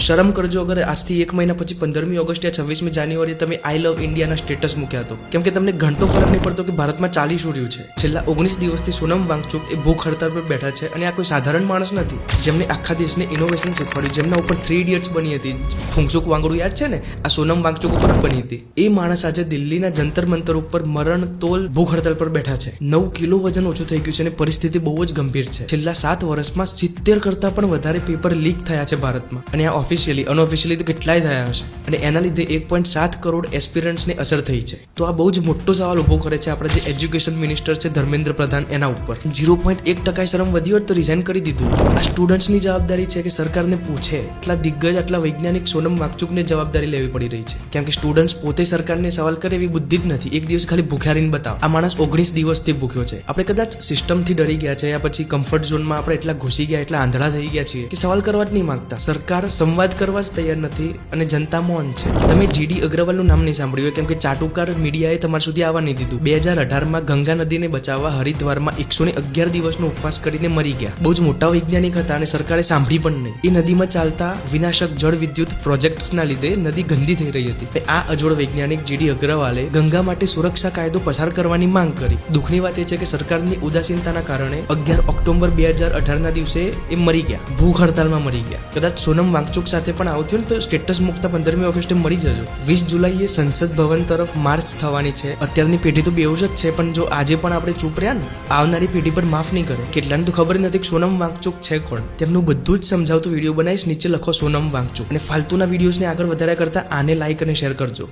શરમ કરજો અગર આજથી 1 મહિના પછી 15મી ઓગસ્ટ યા 26મી જાન્યુઆરી તમે આઈ લવ ઇન્ડિયાના સ્ટેટસ મૂક્યા હતો, કેમ કે તમને ઘણતો ફરક નહીં પડતો કે ભારતમાં ચાલી શું રહ્યું છે. છેલ્લા 19 દિવસથી સોનમ વાંગચુક એ ભૂખ હડતાળ પર બેઠા છે અને આ કોઈ સાધારણ માણસ નથી જેમને આખા દેશને ઇનોવેશન શીખવાડ્યું, જેમના ઉપર 3 ઇડિયટ્સ બની હતી. ફુંગસુક વાંગડું યાદ છે ને, આ સોનમ વાંગચુક ઉપર બની હતી. એ માણસ આજે દિલ્હીના જંતર મંતર ઉપર મરણ તોલ ભૂખ હડતાળ પર બેઠા છે. 9 કિલો વજન ઓછું થઈ ગયું છે અને પરિસ્થિતિ બહુ જ ગંભીર છે. છેલ્લા 7 વર્ષમાં 70 કરતા પણ વધારે પેપર લીક થયા છે ભારતમાં, અને આ ઓફિશિયલી અનઓફિશિયલી તો કેટલાય થયા હશે, અને એના લીધે 1.7 કરોડ એસ્પિરન્ટ્સને અસર થઈ છે. તો આ બહુ જ મોટો સવાલ ઉભો કરે છે આપણા જે એજ્યુકેશન મિનિસ્ટર છે ધર્મેન્દ્ર પ્રધાન એના ઉપર. 0.1% શરમ વધી હોત તો રિઝાઇન કરી દીધું. આ સ્ટુડન્ટ્સની જવાબદારી છે કે સરકારને પૂછે. એટલા દિગ્ગજ આટલા વૈજ્ઞાનિક સોનમ વાંગચુકને જવાબદારી લેવી પડી રહી છે, કેમ કે સ્ટુડન્ટ્સ પોતે સરકારને સવાલ કરે એવી બુદ્ધિ જ નથી. એક દિવસ ખાલી ભૂખ્યા રહીને બતાવ. આ માણસ 19 દિવસથી ભૂખ્યો છે. આપણે કદાચ સિસ્ટમથી ડરી ગયા છે યા પછી કમ્ફર્ટ ઝોનમાં આપણે એટલા ઘૂસી ગયા, એટલા આંધળા થઈ ગયા છીએ કે સવાલ કરવા જ નહીં માંગતા. સરકાર સંવાદ કરવા જ તૈયાર નથી અને જનતા મૌન છે. તમે જીડી અગ્રવાલનું નામ નહીં સાંભળ્યું, કેમ કે ચાટુકાર મીડિયાએ તમારા સુધી આવવા નહીં દીધું. 2018માં ગંગા નદીને બચાવવા હરિદ્વારમાં 111 દિવસનો ઉપવાસ કરીને મરી ગયા. બહુ જ મોટા વૈજ્ઞાનિક હતા અને સરકારે સાંભળી પણ નહીં. એ નદીમાં ચાલતા વિનાશક જળ વિદ્યુત પ્રોજેક્ટ્સના લીધે નદી ગંદી થઈ રહી હતી. આ અજોડ વૈજ્ઞાનિક જીડી અગ્રવાલે ગંગા માટે સુરક્ષા કાયદો પસાર કરવાની માંગ કરી. દુઃખની વાત એ છે કે સરકારની ઉદાસીનતાના કારણે 11 ઓક્ટોબર 2018ના દિવસે એ મરી ગયા, ભૂખ હડતાલમાં મરી ગયા. કદાચ સોનમ વાંગચુક સાથે પણ આવું થયું ને તો સ્ટેટસ મૂકતા 15મી ઓગસ્ટે મરી જજો. 20 જુલાઈએ સંસદ ભવન તરફ માર્ચ થવાની છે. અત્યારની પેઢી તો બેઉ જ છે, પણ જો આજે પણ આપણે ચૂપ રહ્યા ને, આવનારી પેઢી પર માફ નહીં કરે. કેટલાને તો ખબર નથી કે સોનમ વાંગચુક છે કોણ. તેમનું બધું જ સમજાવતું વિડીયો બનાવીશ, નીચે લખો સોનમ વાંગચુક, અને ફાલતુના વિડીયોઝને આગળ વધાર્યા કરતા આને લાઈક અને શેર કરજો.